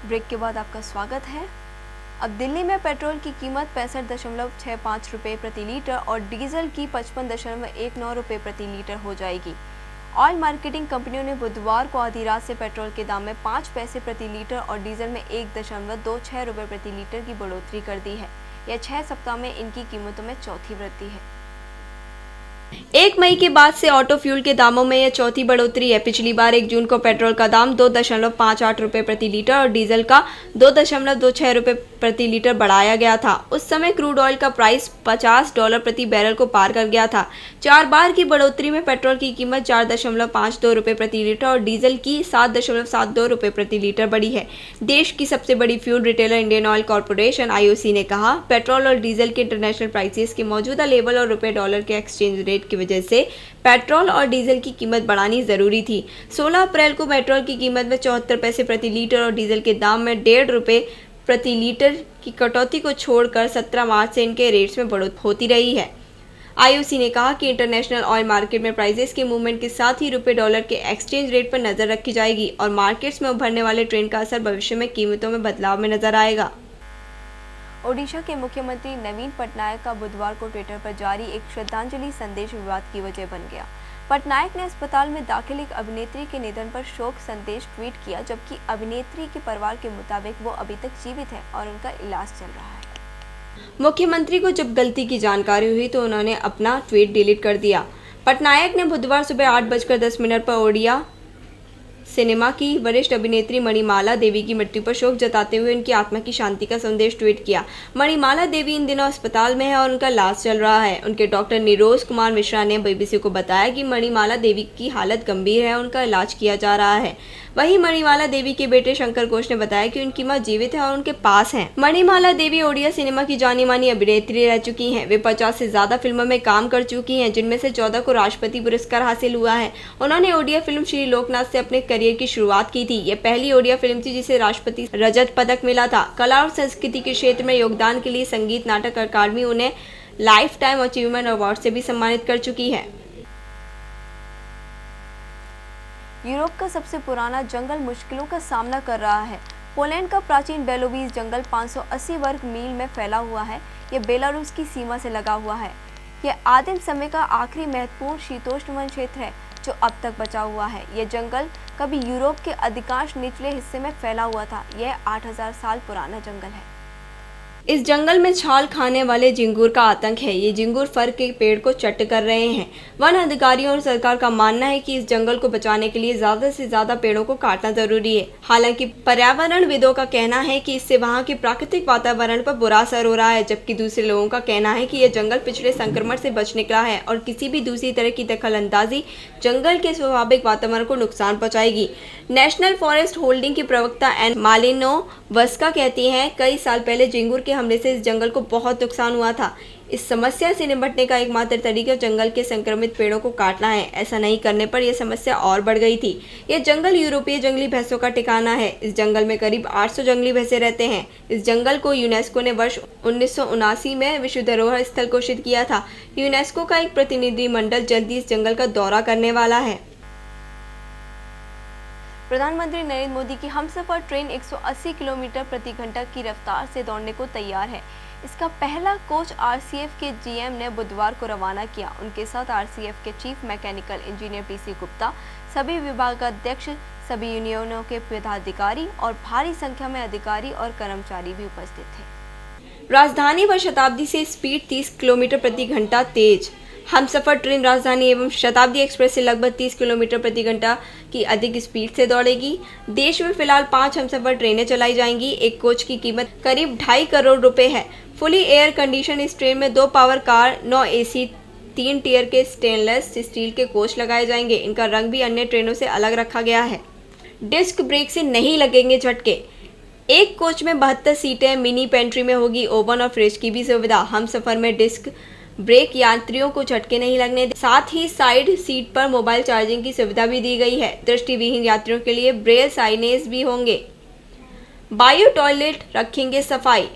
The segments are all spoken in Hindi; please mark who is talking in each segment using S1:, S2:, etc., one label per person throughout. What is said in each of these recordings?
S1: ब्रेक के बाद आपका स्वागत है। अब दिल्ली में पेट्रोल की कीमत 65.65 रुपये प्रति लीटर और डीजल की 55.19 रुपये प्रति लीटर हो जाएगी। ऑयल मार्केटिंग कंपनियों ने बुधवार को आधी रात से पेट्रोल के दाम में 5 पैसे प्रति लीटर और डीजल में 1.26 रुपये प्रति लीटर की बढ़ोतरी कर दी है। यह 6 सप्ताह में इनकी कीमतों में चौथी वृद्धि है। 1 मई के बाद से ऑटो फ्यूल के दामों में यह चौथी बढ़ोतरी है। पिछली बार 1 जून को पेट्रोल का दाम 2.58 रुपये प्रति लीटर और डीजल का 2.26 रुपये प्रति लीटर बढ़ाया गया था। उस समय क्रूड ऑयल का प्राइस $50 प्रति बैरल को पार कर गया था। 4 बार की बढ़ोतरी में पेट्रोल की कीमत 4.52 रुपये प्रति लीटर और डीजल की 7.72 रुपये प्रति लीटर बढ़ी है। देश की सबसे बड़ी fuel retailer Indian oil corporation (IOC) ने कहा, पेट्रोल और डीजल के इंटरनेशनल प्राइसेस के मौजूदा लेवल और रुपये डॉलर के एक्सचेंज रेट की वजह से पेट्रोल और डीजल की कीमत बढ़ानी जरूरी थी। 16 अप्रैल को पेट्रोल की कीमत में 74 पैसे प्रति लीटर और डीजल के दाम में 1.5 रुपये प्रति लीटर की कटौती को छोड़कर 17 मार्च से इनके रेट्स में बढ़ोतरी होती रही है। IOC ने कहा कि इंटरनेशनल ऑयल मार्केट में प्राइसेस के मूवमेंट के साथ ही रुपये डॉलर के एक्सचेंज रेट पर नजर रखी जाएगी और मार्केट्स में उभरने वाले ट्रेंड का असर भविष्य में कीमतों में बदलाव में नजर आएगा। ओडिशा के मुख्यमंत्री नवीन पटनायक का बुधवार को ट्विटर पर जारी एक श्रद्धांजलि संदेश विवाद की वजह बन गया। पटनायक ने अस्पताल में दाखिल एक अभिनेत्री के निधन पर शोक संदेश ट्वीट किया, जबकि अभिनेत्री के परिवार के मुताबिक वो अभी तक जीवित है और उनका इलाज चल रहा है। मुख्यमंत्री को जब गलती की जानकारी हुई तो उन्होंने अपना ट्वीट डिलीट कर दिया। पटनायक ने बुधवार सुबह 8:10 पर ओडिया सिनेमा की वरिष्ठ अभिनेत्री मणिमाला देवी की मृत्यु पर शोक जताते हुए उनकी आत्मा की शांति का संदेश ट्वीट किया। मणिमाला देवी इन दिनों अस्पताल में है और उनका इलाज चल रहा है। उनके डॉक्टर निरोज कुमार मिश्रा ने BBC को बताया कि मणिमाला देवी की हालत गंभीर है और उनका इलाज किया जा रहा है। वहीं मणिमाला देवी के बेटे शंकर घोष ने बताया कि उनकी मां जीवित है और उनके पास हैं। मणिमाला देवी ओडिया सिनेमा की जानी मानी अभिनेत्री रह चुकी हैं। वे 50 से ज्यादा फिल्मों में काम कर चुकी हैं, जिनमें से 14 को राष्ट्रपति पुरस्कार हासिल हुआ है। उन्होंने ओडिया फिल्म श्री लोकनाथ से अपने करियर की शुरुआत की थी। ये पहली ओडिया फिल्म थी जिसे राष्ट्रपति रजत पदक मिला था। कला और संस्कृति के क्षेत्र में योगदान के लिए संगीत नाटक अकादमी उन्हें लाइफ टाइम अचीवमेंट अवार्ड से भी सम्मानित कर चुकी है। यूरोप का सबसे पुराना जंगल मुश्किलों का सामना कर रहा है। पोलैंड का प्राचीन बेलोवीज जंगल 580 वर्ग मील में फैला हुआ है। यह बेलारूस की सीमा से लगा हुआ है। यह आदिम समय का आखिरी महत्वपूर्ण शीतोष्ण वन क्षेत्र है जो अब तक बचा हुआ है। यह जंगल कभी यूरोप के अधिकांश निचले हिस्से में फैला हुआ था। यह 8000 साल पुराना जंगल है। इस जंगल में छाल खाने वाले झिंगुर का आतंक है। ये झिंगुर फर के पेड़ को चट कर रहे हैं। वन अधिकारियों और सरकार का मानना है कि इस जंगल को बचाने के लिए ज्यादा से ज्यादा पेड़ों को काटना जरूरी है। हालांकि पर्यावरणविदों का कहना है कि इससे वहां के प्राकृतिक वातावरण पर बुरा असर हो रहा है, जबकि दूसरे लोगों का कहना है कि यह जंगल पिछले संक्रमण से बच निकला है और किसी भी दूसरी तरह की दखलंदाजी जंगल के स्वाभाविक वातावरण को नुकसान पहुंचाएगी। नेशनल फॉरेस्ट होल्डिंग की प्रवक्ता एन मालिनोवस्का कहती हैं, कई साल पहले झिंगुर के हमले से इस जंगल को बहुत नुकसान हुआ था। इस समस्या से निपटने का एकमात्र तरीका जंगल के संक्रमित पेड़ों को काटना है। ऐसा नहीं करने पर यह समस्या और बढ़ गई थी। यह जंगल यूरोपीय जंगली भैंसों का ठिकाना है। इस जंगल में करीब 800 जंगली भैंसे रहते हैं। इस जंगल को यूनेस्को ने वर्ष 1979 में विश्व धरोहर स्थल घोषित किया था। यूनेस्को का एक प्रतिनिधिमंडल जल्दी इस जंगल का दौरा करने वाला है। प्रधानमंत्री नरेंद्र मोदी की हमसफर ट्रेन 180 किलोमीटर प्रति घंटा की रफ्तार से दौड़ने को तैयार है। इसका पहला कोच RCF के GM ने बुधवार को रवाना किया। उनके साथ RCF के chief mechanical engineer PC Gupta, सभी विभागाध्यक्ष, सभी यूनियनों के पदाधिकारी और भारी संख्या में अधिकारी और कर्मचारी भी उपस्थित थे। राजधानी व शताब्दी से स्पीड 30 किलोमीटर प्रति घंटा तेज। हमसफर ट्रेन राजधानी एवं शताब्दी एक्सप्रेस से लगभग 30 किलोमीटर प्रति घंटा की अधिक स्पीड से दौड़ेगी। देश में फिलहाल 5 हमसफर ट्रेनें चलाई जाएंगी। एक कोच की कीमत करीब 2.5 करोड़ रुपए है। फुली एयर कंडीशन इस ट्रेन में 2 पावर कार, 9 AC, 3 टियर के स्टेनलेस स्टील के कोच लगाए जाएंगे। इनका रंग भी अन्य ट्रेनों से अलग रखा गया है। डिस्क ब्रेक से नहीं लगेंगे झटके। एक कोच में 72 सीटें। मिनी पेंट्री में होगी ओवन और फ्रिज की भी सुविधा। हमसफर में डिस्क ब्रेक यात्रियों को झटके नहीं लगने दें। साथ ही साइड सीट पर मोबाइल चार्जिंग की सुविधा भी दी गई है। दृष्टिविहीन यात्रियों के लिए ब्रेल साइनेज भी होंगे। बायो टॉयलेट रखेंगे सफाई।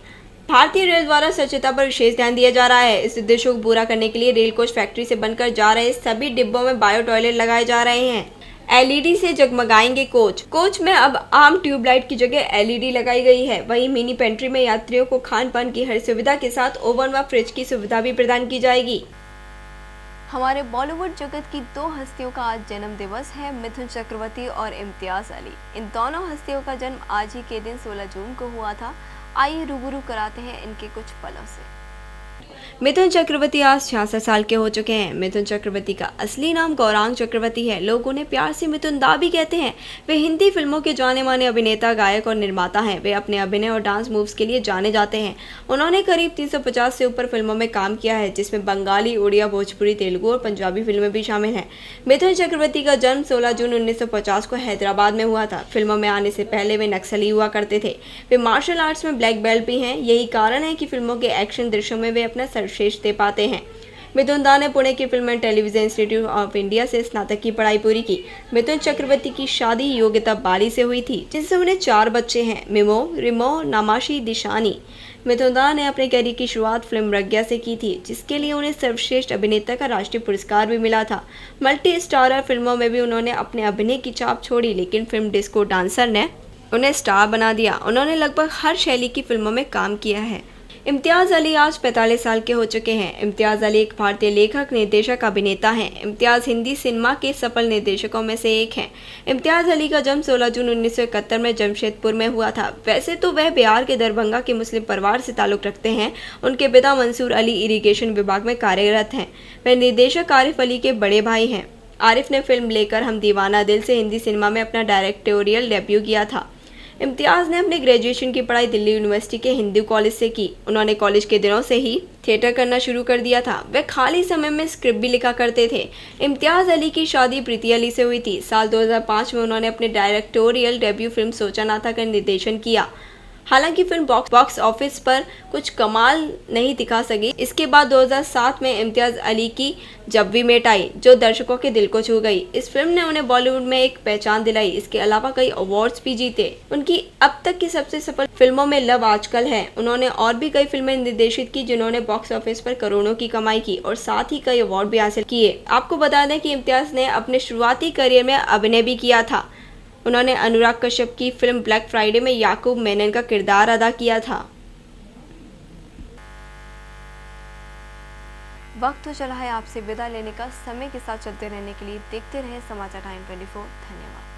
S1: भारतीय रेल द्वारा स्वच्छता पर विशेष ध्यान दिया जा रहा है। इस उद्देश्य को पूरा करने के लिए रेल कोच फैक्ट्री से बनकर जा रहे सभी डिब्बों में बायो टॉयलेट लगाए जा रहे हैं। एलईडी से जगमगाएंगे कोच। कोच में अब आम ट्यूबलाइट की जगह एलईडी लगाई गई है। वहीं मिनी पेंट्री में यात्रियों को खान पान की हर सुविधा के साथ ओवन व फ्रिज की सुविधा भी प्रदान की जाएगी। हमारे बॉलीवुड जगत की दो हस्तियों का आज जन्म दिवस है, मिथुन चक्रवर्ती और इम्तियाज अली। इन दोनों हस्तियों का जन्म आज ही के दिन 16 जून को हुआ था। आइए रूबरू कराते हैं इनके कुछ पलों से। मिथुन चक्रवर्ती आज 66 साल के हो चुके हैं। मिथुन चक्रवर्ती का असली नाम गौरांग चक्रवर्ती है। लोग उन्हें प्यार से मिथुन दा भी कहते हैं। वे हिंदी फिल्मों के जाने माने अभिनेता, गायक और निर्माता हैं। वे अपने अभिनय और डांस मूव्स के लिए जाने जाते हैं। उन्होंने करीब 350 से ऊपर फिल्मों में काम किया है, जिसमें बंगाली, उड़िया, भोजपुरी, तेलुगु और पंजाबी फिल्में भी शामिल हैं। मिथुन चक्रवर्ती का जन्म 16 जून 1950 को हैदराबाद में हुआ था। फिल्मों में आने से पहले वे नक्सली हुआ करते थे। वे मार्शल आर्ट्स में ब्लैक बेल्ट भी हैं। यही कारण है कि फिल्मों के एक्शन दृश्यों में वे अपना सर्वश्रेष्ठ दे पाते हैं। मिथुन दा ने पुणे की film and television institute of India से स्नातक की पढ़ाई पूरी की। मिथुन चक्रवर्ती की शादी योगिता बाली से हुई थी, जिससे उन्हें 4 बच्चे हैं, मिमो, रिमो, नामाशी, दिशानी। मिथुन दा ने अपने करियर की शुरुआत फिल्म प्रज्ञा से की थी, जिसके लिए उन्हें सर्वश्रेष्ठ अभिनेता का राष्ट्रीय पुरस्कार भी मिला था। मल्टी स्टारर फिल्मों में भी उन्होंने अपने अभिनय की छाप छोड़ी, लेकिन फिल्म डिस्को डांसर ने उन्हें स्टार बना दिया। उन्होंने लगभग हर शैली की फिल्मों में काम किया है। इम्तियाज अली आज 45 साल के हो चुके हैं। इम्तियाज अली एक भारतीय लेखक, निर्देशक, अभिनेता हैं। इम्तियाज हिंदी सिनेमा के सफल निर्देशकों में से एक हैं। इम्तियाज अली का जन्म 16 जून 1971 में जमशेदपुर में हुआ था। वैसे तो वह बिहार के दरभंगा के मुस्लिम परिवार से ताल्लुक़ रखते हैं। उनके पिता मंसूर अली इरिगेशन विभाग में कार्यरत हैं। वह निर्देशक आरिफ अली के बड़े भाई हैं। आरिफ ने फिल्म लेकर हम दीवाना दिल से हिंदी सिनेमा में अपना डायरेक्टोरियल डेब्यू किया था। इम्तियाज ने अपनी ग्रेजुएशन की पढ़ाई दिल्ली यूनिवर्सिटी के हिंदी कॉलेज से की। उन्होंने कॉलेज के दिनों से ही थिएटर करना शुरू कर दिया था। वे खाली समय में स्क्रिप्ट भी लिखा करते थे। इम्तियाज अली की शादी प्रीति अली से हुई थी। साल 2005 में उन्होंने अपने डायरेक्टोरियल डेब्यू फिल्म सोचा ना था का निर्देशन किया। हालांकि फिल्म बॉक्स ऑफिस पर कुछ कमाल नहीं दिखा सकी। इसके बाद 2007 में इम्तियाज अली की जब वी मेट आई, जो दर्शकों के दिल को छू गई। इस फिल्म ने उन्हें बॉलीवुड में एक पहचान दिलाई। इसके अलावा कई अवार्ड्स भी जीते। उनकी अब तक की सबसे सफल फिल्मों में लव आजकल है। उन्होंने और भी कई फिल्में निर्देशित की, जिन्होंने बॉक्स ऑफिस पर करोड़ों की कमाई की और साथ ही कई अवार्ड भी हासिल किए। आपको बता दें कि इम्तियाज ने अपने शुरुआती करियर में अभिनय भी किया था। उन्होंने अनुराग कश्यप की फिल्म ब्लैक फ्राइडे में याकूब मेनन का किरदार अदा किया था। वक्त हो चला है आपसे विदा लेने का। समय के साथ चलते रहने के लिए देखते रहे समाचार टाइम 24। धन्यवाद।